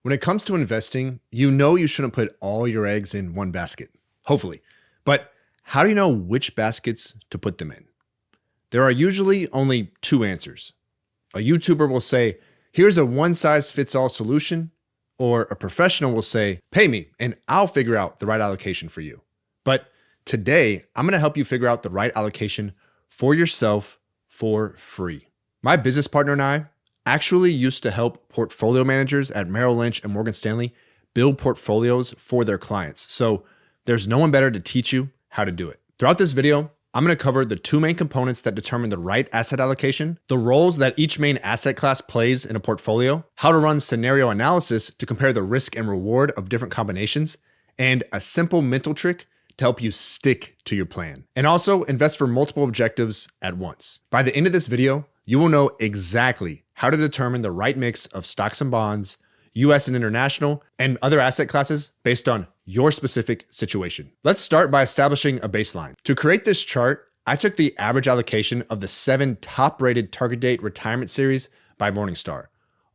When it comes to investing, you know you shouldn't put all your eggs in one basket, hopefully. But how do you know which baskets to put them in? There are usually only two answers. A YouTuber will say, here's a one size fits all solution, or a professional will say, pay me and I'll figure out the right allocation for you. But today, I'm going to help you figure out the right allocation for yourself for free. My business partner and I actually used to help portfolio managers at Merrill Lynch and Morgan Stanley build portfolios for their clients. So there's no one better to teach you how to do it. Throughout this video, I'm going to cover the two main components that determine the right asset allocation, the roles that each main asset class plays in a portfolio, how to run scenario analysis to compare the risk and reward of different combinations, and a simple mental trick to help you stick to your plan. And also invest for multiple objectives at once. By the end of this video, you will know exactly how to determine the right mix of stocks and bonds, US and international, and other asset classes based on your specific situation. Let's start by establishing a baseline. To create this chart, I took the average allocation of the 7 top-rated target date retirement series by Morningstar,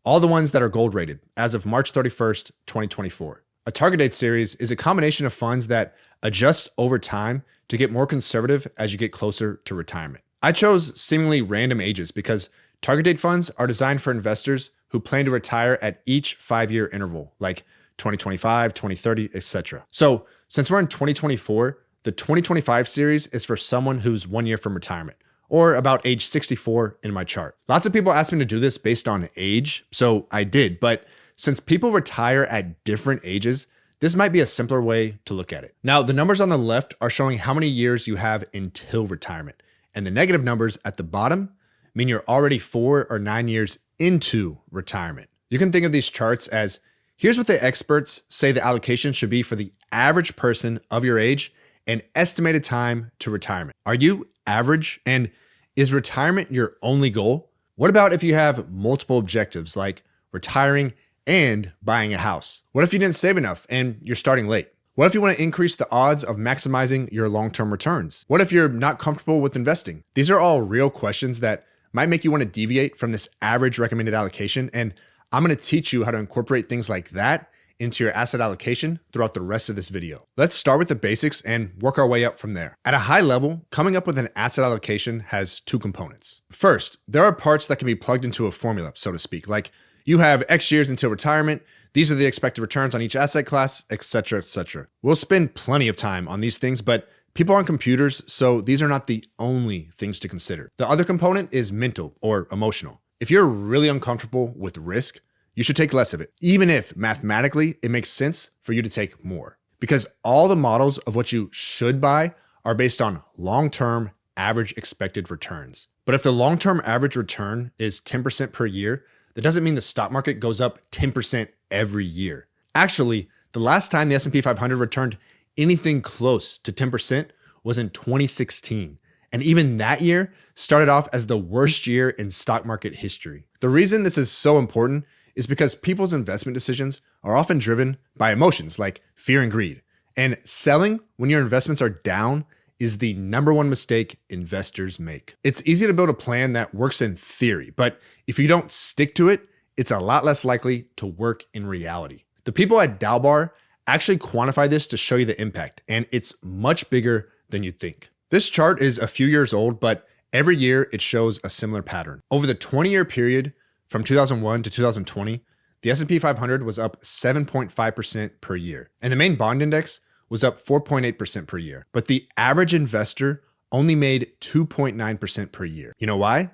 all the ones that are gold rated as of March 31st, 2024. A target date series is a combination of funds that adjust over time to get more conservative as you get closer to retirement. I chose seemingly random ages because target date funds are designed for investors who plan to retire at each 5-year interval, like 2025, 2030, etc. So since we're in 2024, the 2025 series is for someone who's 1 year from retirement, or about age 64 in my chart. Lots of people ask me to do this based on age, so I did, but since people retire at different ages, this might be a simpler way to look at it. Now, the numbers on the left are showing how many years you have until retirement, and the negative numbers at the bottom mean you're already 4 or 9 years into retirement. You can think of these charts as, here's what the experts say the allocation should be for the average person of your age and estimated time to retirement. Are you average? And is retirement your only goal? What about if you have multiple objectives like retiring and buying a house? What if you didn't save enough and you're starting late? What if you want to increase the odds of maximizing your long-term returns? What if you're not comfortable with investing? These are all real questions that might make you want to deviate from this average recommended allocation, and I'm going to teach you how to incorporate things like that into your asset allocation throughout the rest of this video. Let's start with the basics and work our way up from there. At a high level, coming up with an asset allocation has two components. First, there are parts that can be plugged into a formula, so to speak, like you have X years until retirement, these are the expected returns on each asset class, etc., etc. We'll spend plenty of time on these things, but people aren't computers, so these are not the only things to consider. The other component is mental or emotional. If you're really uncomfortable with risk, you should take less of it, even if mathematically it makes sense for you to take more. Because all the models of what you should buy are based on long-term average expected returns. But if the long-term average return is 10% per year, that doesn't mean the stock market goes up 10% every year. Actually, the last time the S&P 500 returned anything close to 10% was in 2016. And even that year started off as the worst year in stock market history. The reason this is so important is because people's investment decisions are often driven by emotions like fear and greed. And selling when your investments are down is the #1 mistake investors make. It's easy to build a plan that works in theory, but if you don't stick to it, it's a lot less likely to work in reality. The people at Dalbar actually quantify this to show you the impact, and it's much bigger than you think. This chart is a few years old, but every year it shows a similar pattern. Over the 20-year period from 2001 to 2020, the S&P 500 was up 7.5% per year, and the main bond index was up 4.8% per year. But the average investor only made 2.9% per year. You know why?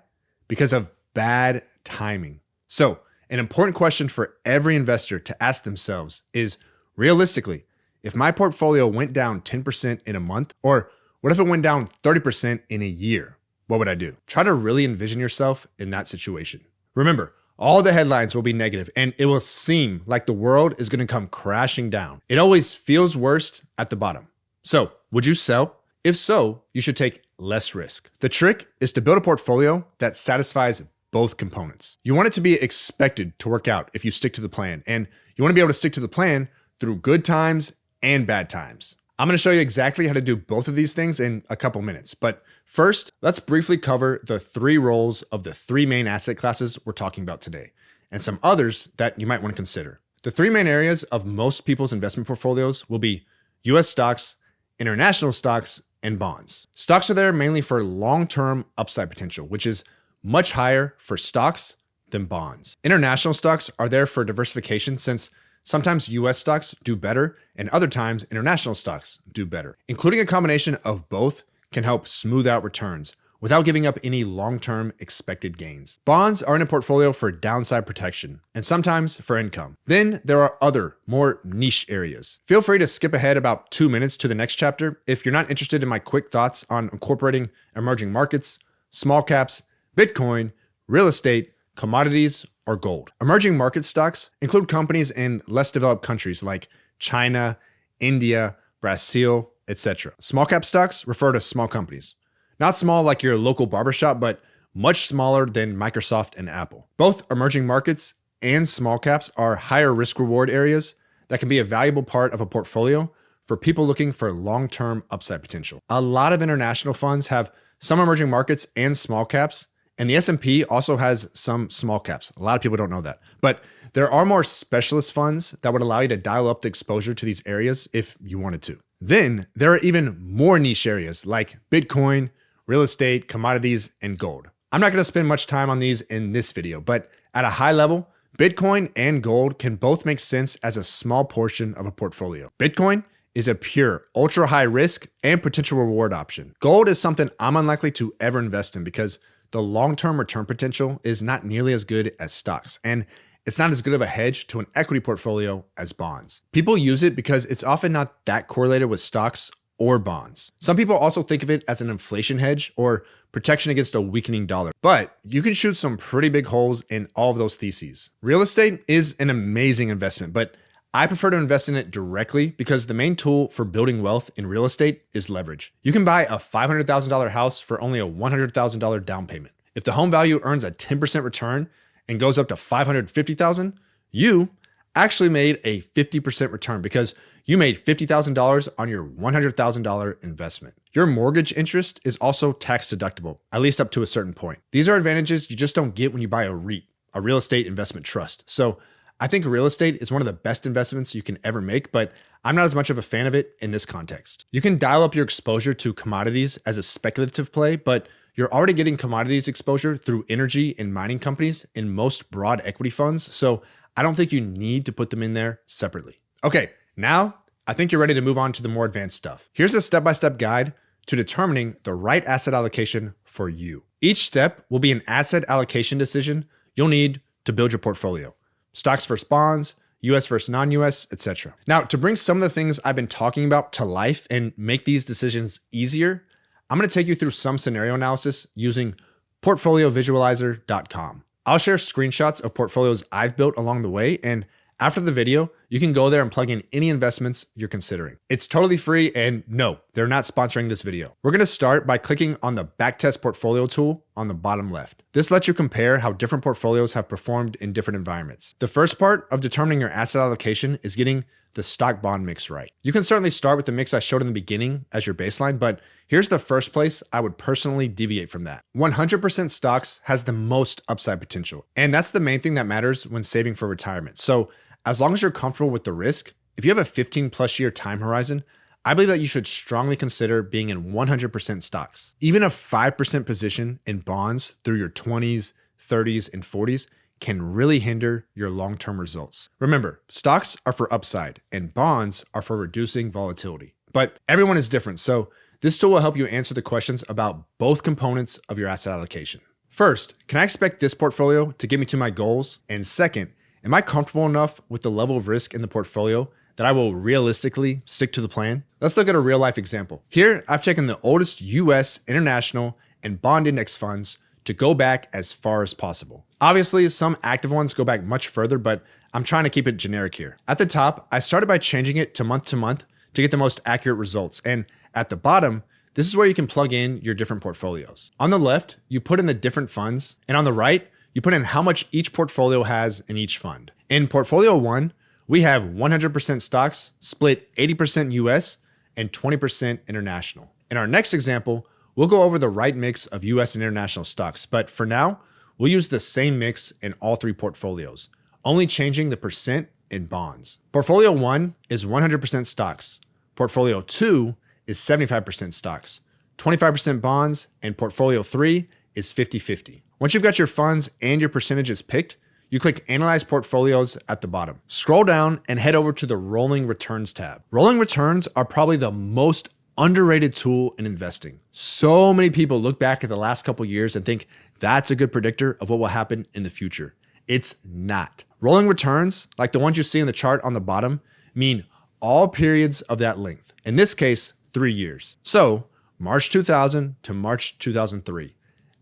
Because of bad timing. So, an important question for every investor to ask themselves is, realistically, if my portfolio went down 10% in a month, or what if it went down 30% in a year? What would I do? Try to really envision yourself in that situation. Remember, all the headlines will be negative, and it will seem like the world is going to come crashing down. It always feels worst at the bottom. So, would you sell? If so, you should take less risk. The trick is to build a portfolio that satisfies both components. You want it to be expected to work out if you stick to the plan, and you want to be able to stick to the plan through good times and bad times. I'm going to show you exactly how to do both of these things in a couple minutes, but first, let's briefly cover the 3 roles of the 3 main asset classes we're talking about today, and some others that you might want to consider. The three main areas of most people's investment portfolios will be US stocks, international stocks, and bonds. Stocks are there mainly for long-term upside potential, which is much higher for stocks than bonds. International stocks are there for diversification since sometimes US stocks do better and other times international stocks do better. Including a combination of both can help smooth out returns without giving up any long-term expected gains. Bonds are in a portfolio for downside protection and sometimes for income. Then there are other, more niche areas. Feel free to skip ahead about 2 minutes to the next chapter if you're not interested in my quick thoughts on incorporating emerging markets, small caps, Bitcoin, real estate, commodities, or gold. Emerging market stocks include companies in less developed countries like China, India, Brazil, etc. Small cap stocks refer to small companies. Not small like your local barbershop, but much smaller than Microsoft and Apple. Both emerging markets and small caps are higher risk reward areas that can be a valuable part of a portfolio for people looking for long-term upside potential. A lot of international funds have some emerging markets and small caps, and the S&P also has some small caps. A lot of people don't know that. But there are more specialist funds that would allow you to dial up the exposure to these areas if you wanted to. Then there are even more niche areas like Bitcoin, real estate, commodities, and gold. I'm not going to spend much time on these in this video, but at a high level, Bitcoin and gold can both make sense as a small portion of a portfolio. Bitcoin is a pure, ultra high risk and potential reward option. Gold is something I'm unlikely to ever invest in because the long-term return potential is not nearly as good as stocks, and it's not as good of a hedge to an equity portfolio as bonds. People use it because it's often not that correlated with stocks or bonds. Some people also think of it as an inflation hedge or protection against a weakening dollar, but you can shoot some pretty big holes in all of those theses. Real estate is an amazing investment, but I prefer to invest in it directly because the main tool for building wealth in real estate is leverage. You can buy a $500,000 house for only a $100,000 down payment. If the home value earns a 10% return and goes up to $550,000, you actually made a 50% return because you made $50,000 on your $100,000 investment. Your mortgage interest is also tax deductible, at least up to a certain point. These are advantages you just don't get when you buy a REIT, a real estate investment trust. So I think real estate is one of the best investments you can ever make, but I'm not as much of a fan of it in this context. You can dial up your exposure to commodities as a speculative play, but you're already getting commodities exposure through energy and mining companies in most broad equity funds, so I don't think you need to put them in there separately. Okay, now I think you're ready to move on to the more advanced stuff. Here's a step-by-step guide to determining the right asset allocation for you. Each step will be an asset allocation decision you'll need to build your portfolio. Stocks versus bonds, US versus non-US, etc. Now, to bring some of the things I've been talking about to life and make these decisions easier, I'm going to take you through some scenario analysis using portfoliovisualizer.com. I'll share screenshots of portfolios I've built along the way, and after the video, you can go there and plug in any investments you're considering. It's totally free, and no, they're not sponsoring this video. We're going to start by clicking on the Backtest Portfolio tool on the bottom left. This lets you compare how different portfolios have performed in different environments. The first part of determining your asset allocation is getting the stock bond mix right. You can certainly start with the mix I showed in the beginning as your baseline, but here's the first place I would personally deviate from that. 100% stocks has the most upside potential, and that's the main thing that matters when saving for retirement. So as long as you're comfortable with the risk, if you have a 15+ year time horizon, I believe that you should strongly consider being in 100% stocks. Even a 5% position in bonds through your 20s, 30s, and 40s can really hinder your long-term results. Remember, stocks are for upside and bonds are for reducing volatility. But everyone is different, so this tool will help you answer the questions about both components of your asset allocation. First, can I expect this portfolio to get me to my goals? And second, am I comfortable enough with the level of risk in the portfolio that I will realistically stick to the plan? Let's look at a real-life example. Here, I've taken the oldest US, international, and bond index funds to go back as far as possible. Obviously, some active ones go back much further, but I'm trying to keep it generic here. At the top, I started by changing it to month to get the most accurate results. And at the bottom, this is where you can plug in your different portfolios. On the left, you put in the different funds, and on the right, you put in how much each portfolio has in each fund. In portfolio 1, we have 100% stocks split 80% US and 20% international. In our next example, we'll go over the right mix of US and international stocks, but for now, we'll use the same mix in all three portfolios, only changing the percent in bonds. Portfolio 1 is 100% stocks. Portfolio 2 is 75% stocks, 25% bonds, and portfolio 3 is 50-50. Once you've got your funds and your percentages picked, you click Analyze Portfolios at the bottom. Scroll down and head over to the Rolling Returns tab. Rolling Returns are probably the most underrated tool in investing. So many people look back at the last couple years and think that's a good predictor of what will happen in the future. It's not. Rolling returns, like the ones you see in the chart on the bottom, mean all periods of that length. In this case, 3 years. So March 2000 to March 2003,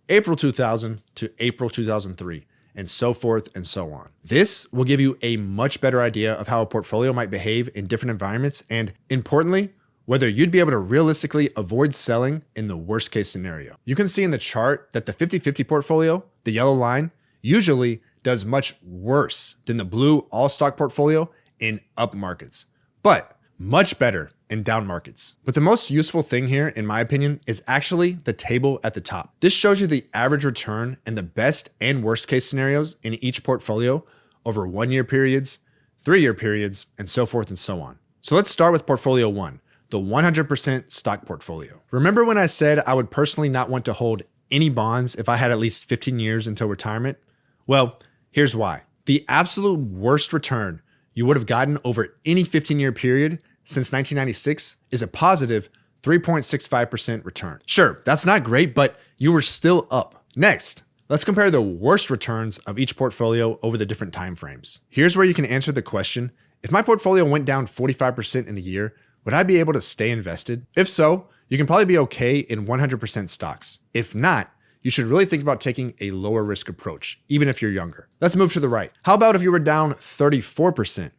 April 2000 to April 2003, and so forth and so on. This will give you a much better idea of how a portfolio might behave in different environments and, importantly, whether you'd be able to realistically avoid selling in the worst case scenario. You can see in the chart that the 50-50 portfolio, the yellow line, usually does much worse than the blue all stock portfolio in up markets, but much better in down markets. But the most useful thing here, in my opinion, is actually the table at the top. This shows you the average return and the best and worst case scenarios in each portfolio over 1-year periods, 3-year periods, and so forth and so on. So let's start with portfolio 1, the 100% stock portfolio. Remember when I said I would personally not want to hold any bonds if I had at least 15 years until retirement? Well, here's why. The absolute worst return you would have gotten over any 15-year period since 1996 is a positive 3.65% return. Sure, that's not great, but you were still up. Next, let's compare the worst returns of each portfolio over the different time frames. Here's where you can answer the question, if my portfolio went down 45% in a year, would I be able to stay invested? If so, you can probably be okay in 100% stocks. If not, you should really think about taking a lower risk approach, even if you're younger. Let's move to the right. How about if you were down 34%?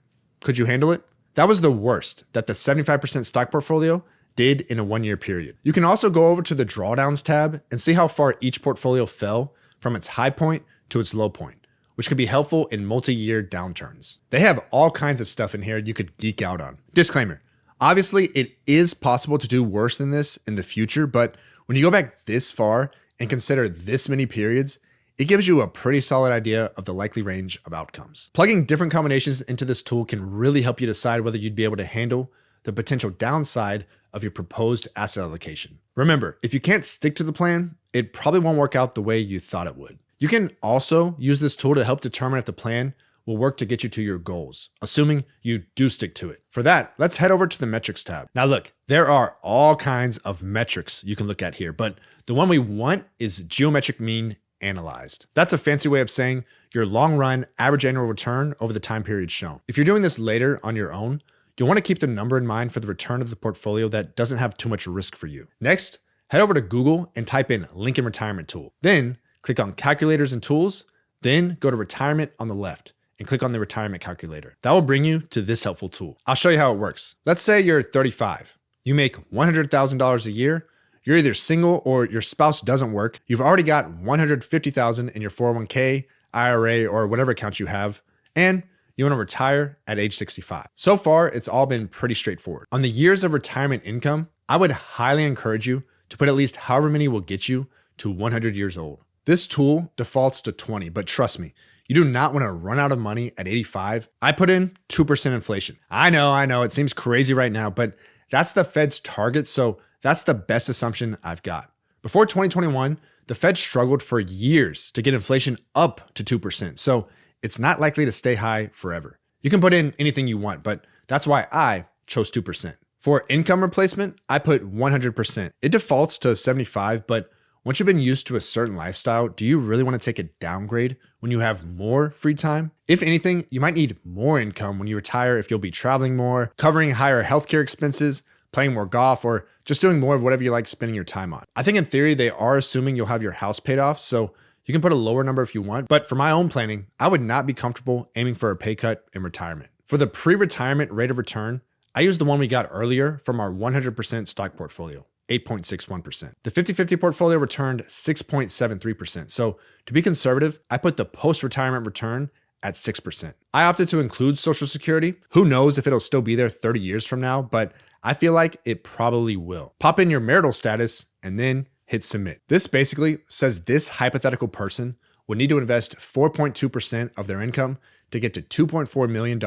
Could you handle it? That was the worst that the 75% stock portfolio did in a 1-year period. You can also go over to the drawdowns tab and see how far each portfolio fell from its high point to its low point, which can be helpful in multi-year downturns. They have all kinds of stuff in here you could geek out on. Disclaimer, obviously it is possible to do worse than this in the future, but when you go back this far and consider this many periods, it gives you a pretty solid idea of the likely range of outcomes. Plugging different combinations into this tool can really help you decide whether you'd be able to handle the potential downside of your proposed asset allocation. Remember, if you can't stick to the plan, it probably won't work out the way you thought it would. You can also use this tool to help determine if the plan will work to get you to your goals, assuming you do stick to it. For that, let's head over to the metrics tab. Now look, there are all kinds of metrics you can look at here, but the one we want is geometric mean analyzed. That's a fancy way of saying your long run average annual return over the time period shown. If you're doing this later on your own, you'll want to keep the number in mind for the return of the portfolio that doesn't have too much risk for you. Next, head over to Google and type in Lincoln Retirement Tool. Then click on Calculators and Tools, then go to Retirement on the left and click on the retirement calculator. That will bring you to this helpful tool. I'll show you how it works. Let's say you're 35. You make $100,000 a year. You're either single or your spouse doesn't work. You've already got $150,000 in your 401k, IRA, or whatever account you have, and you want to retire at age 65. So far, it's all been pretty straightforward. On the years of retirement income, I would highly encourage you to put at least however many will get you to 100 years old. This tool defaults to 20, but trust me, you do not want to run out of money at 85. I put in 2% inflation. I know, it seems crazy right now, but that's the Fed's target, so that's the best assumption I've got. Before 2021, the Fed struggled for years to get inflation up to 2%, so it's not likely to stay high forever. You can put in anything you want, but that's why I chose 2%. For income replacement, I put 100%. It defaults to 75, but once you've been used to a certain lifestyle, do you really want to take a downgrade when you have more free time? If anything, you might need more income when you retire if you'll be traveling more, covering higher healthcare expenses, playing more golf, or just doing more of whatever you like spending your time on. I think in theory, they are assuming you'll have your house paid off, so you can put a lower number if you want, but for my own planning, I would not be comfortable aiming for a pay cut in retirement. For the pre-retirement rate of return, I used the one we got earlier from our 100% stock portfolio, 8.61%. The 50-50 portfolio returned 6.73%. So to be conservative, I put the post-retirement return at 6%. I opted to include Social Security. Who knows if it'll still be there 30 years from now, but I feel like it probably will. Pop in your marital status and then hit submit. This basically says this hypothetical person would need to invest 4.2% of their income to get to $2.4 million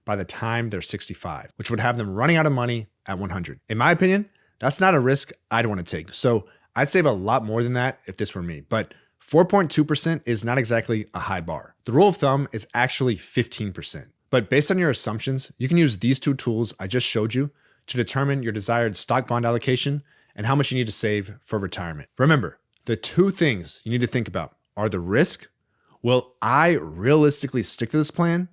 by the time they're 65, which would have them running out of money at 100. In my opinion, that's not a risk I'd want to take. So I'd save a lot more than that if this were me, but 4.2% is not exactly a high bar. The rule of thumb is actually 15%. But based on your assumptions, you can use these two tools I just showed you to determine your desired stock bond allocation and how much you need to save for retirement. Remember, the two things you need to think about are the risk. Will I realistically stick to this plan?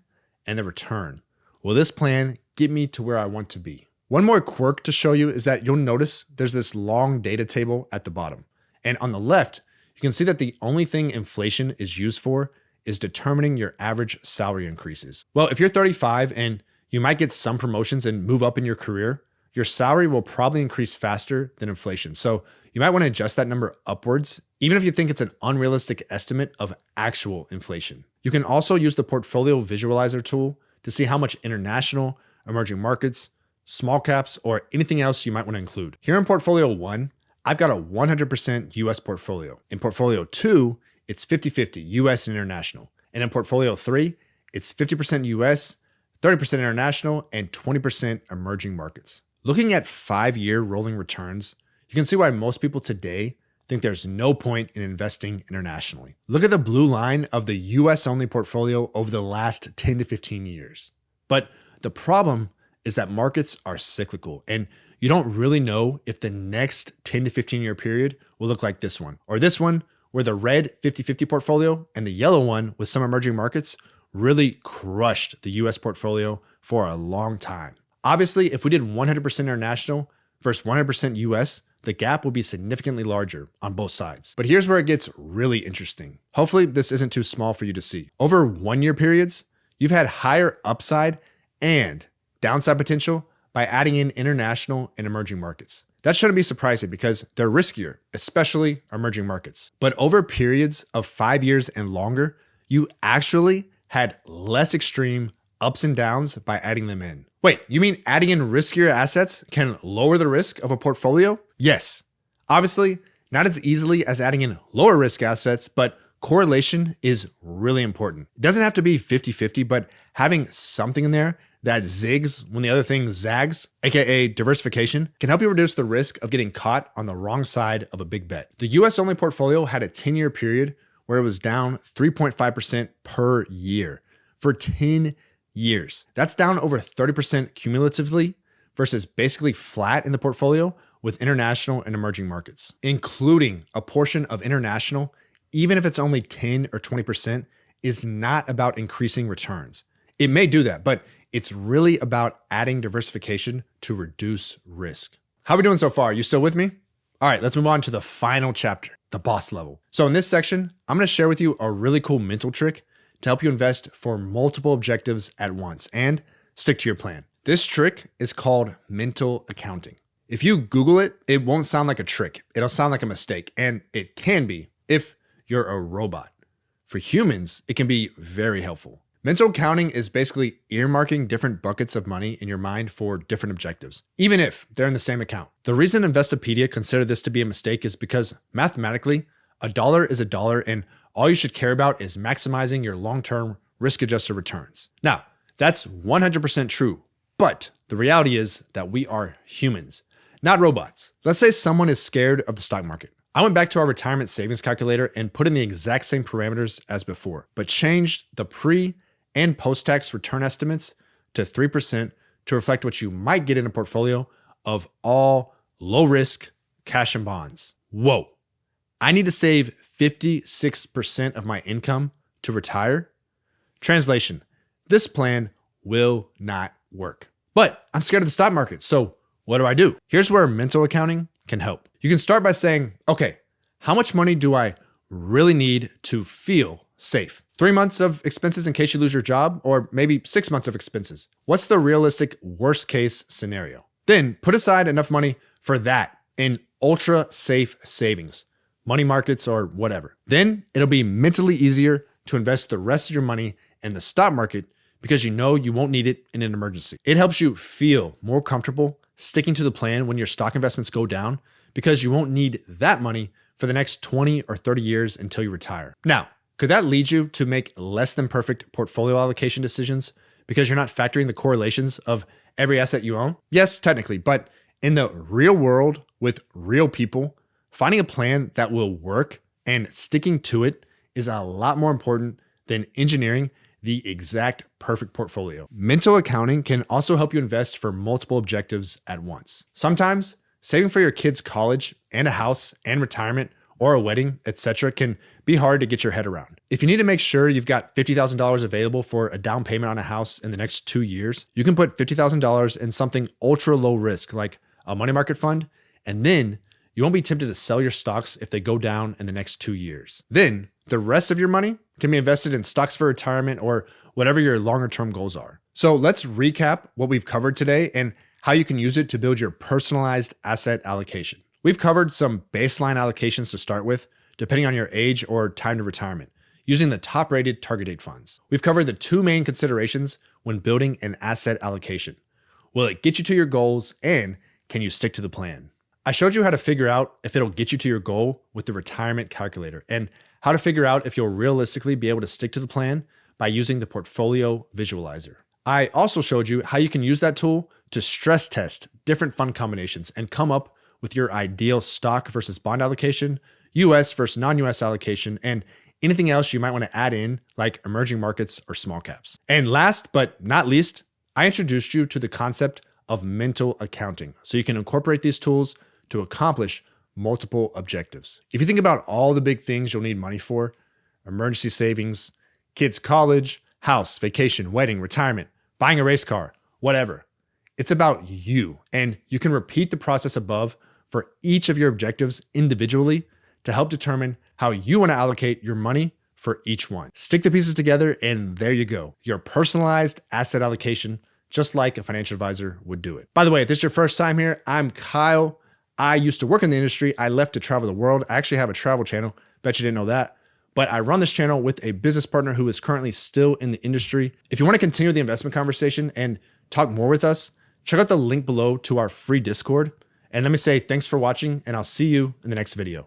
And the return. Will this plan get me to where I want to be? One more quirk to show you is that you'll notice there's this long data table at the bottom. And on the left, you can see that the only thing inflation is used for is determining your average salary increases. Well, if you're 35 and you might get some promotions and move up in your career, your salary will probably increase faster than inflation. So you might want to adjust that number upwards, even if you think it's an unrealistic estimate of actual inflation. You can also use the portfolio visualizer tool to see how much international, emerging markets, small caps, or anything else you might want to include. Here in Portfolio 1, I've got a 100% US portfolio. In Portfolio 2, it's 50-50 US and international. And in Portfolio 3, it's 50% US, 30% international, and 20% emerging markets. Looking at 5-year rolling returns, you can see why most people today think there's no point in investing internationally. Look at the blue line of the US only portfolio over the last 10 to 15 years. But the problem is that markets are cyclical and you don't really know if the next 10 to 15 year period will look like this one or this one, where the red 50-50 portfolio and the yellow one with some emerging markets really crushed the US portfolio for a long time. Obviously, if we did 100% international versus 100% US, the gap will be significantly larger on both sides. But here's where it gets really interesting. Hopefully this isn't too small for you to see. Over 1 year periods, you've had higher upside and downside potential by adding in international and emerging markets. That shouldn't be surprising because they're riskier, especially emerging markets. But over periods of 5 years and longer, you actually had less extreme ups and downs by adding them in. Wait, you mean adding in riskier assets can lower the risk of a portfolio? Yes. Obviously, not as easily as adding in lower risk assets, but correlation is really important. It doesn't have to be 50-50, but having something in there that zigs when the other thing zags, aka diversification, can help you reduce the risk of getting caught on the wrong side of a big bet. The US only portfolio had a 10-year period where it was down 3.5% per year for 10 years. That's down over 30% cumulatively versus basically flat in the portfolio with international and emerging markets, including a portion of international, even if it's only 10 or 20%, is not about increasing returns. It may do that, but it's really about adding diversification to reduce risk. How are we doing so far? You still with me? All right, let's move on to the final chapter, the boss level. So in this section, I'm going to share with you a really cool mental trick to help you invest for multiple objectives at once and stick to your plan. This trick is called mental accounting. If you Google it, it won't sound like a trick. It'll sound like a mistake, and it can be if you're a robot. For humans, it can be very helpful. Mental accounting is basically earmarking different buckets of money in your mind for different objectives, even if they're in the same account. The reason Investopedia considered this to be a mistake is because mathematically, a dollar is a dollar, and all you should care about is maximizing your long-term risk-adjusted returns. Now, that's 100% true, but the reality is that we are humans, not robots. Let's say someone is scared of the stock market. I went back to our retirement savings calculator and put in the exact same parameters as before, but changed the pre- and post-tax return estimates to 3% to reflect what you might get in a portfolio of all low-risk cash and bonds. Whoa. I need to save 56% of my income to retire? Translation, this plan will not work. But I'm scared of the stock market, so what do? Here's where mental accounting can help. You can start by saying, okay, how much money do I really need to feel safe? 3 months of expenses in case you lose your job, or maybe 6 months of expenses. What's the realistic worst case scenario? Then put aside enough money for that in ultra safe savings, money markets or whatever. Then it'll be mentally easier to invest the rest of your money in the stock market because you know you won't need it in an emergency. It helps you feel more comfortable sticking to the plan when your stock investments go down because you won't need that money for the next 20 or 30 years until you retire. Now, Could that lead you to make less than perfect portfolio allocation decisions because you're not factoring the correlations of every asset you own? Yes, technically, but in the real world with real people, finding a plan that will work and sticking to it is a lot more important than engineering the exact perfect portfolio. Mental accounting can also help you invest for multiple objectives at once. Sometimes saving for your kids' college and a house and retirement or a wedding, etc., can be hard to get your head around. If you need to make sure you've got $50,000 available for a down payment on a house in the next 2 years, you can put $50,000 in something ultra low risk like a money market fund, and then you won't be tempted to sell your stocks if they go down in the next 2 years. Then the rest of your money can be invested in stocks for retirement or whatever your longer term goals are. So let's recap what we've covered today and how you can use it to build your personalized asset allocation. We've covered some baseline allocations to start with, depending on your age or time to retirement, using the top rated target date funds. We've covered the 2 main considerations when building an asset allocation. Will it get you to your goals, and can you stick to the plan? I showed you how to figure out if it'll get you to your goal with the retirement calculator, and how to figure out if you'll realistically be able to stick to the plan by using the portfolio visualizer. I also showed you how you can use that tool to stress test different fund combinations and come up with your ideal stock versus bond allocation, US versus non-US allocation, and anything else you might want to add in, like emerging markets or small caps. And last but not least, I introduced you to the concept of mental accounting, so you can incorporate these tools to accomplish multiple objectives. If you think about all the big things you'll need money for, emergency savings, kids' college, house, vacation, wedding, retirement, buying a race car, whatever, it's about you. And you can repeat the process above for each of your objectives individually to help determine how you want to allocate your money for each one. Stick the pieces together and there you go. Your personalized asset allocation, just like a financial advisor would do it. By the way, if this is your first time here, I'm Kyle. I used to work in the industry. I left to travel the world. I actually have a travel channel. Bet you didn't know that. But I run this channel with a business partner who is currently still in the industry. If you want to continue the investment conversation and talk more with us, check out the link below to our free Discord. And let me say thanks for watching, and I'll see you in the next video.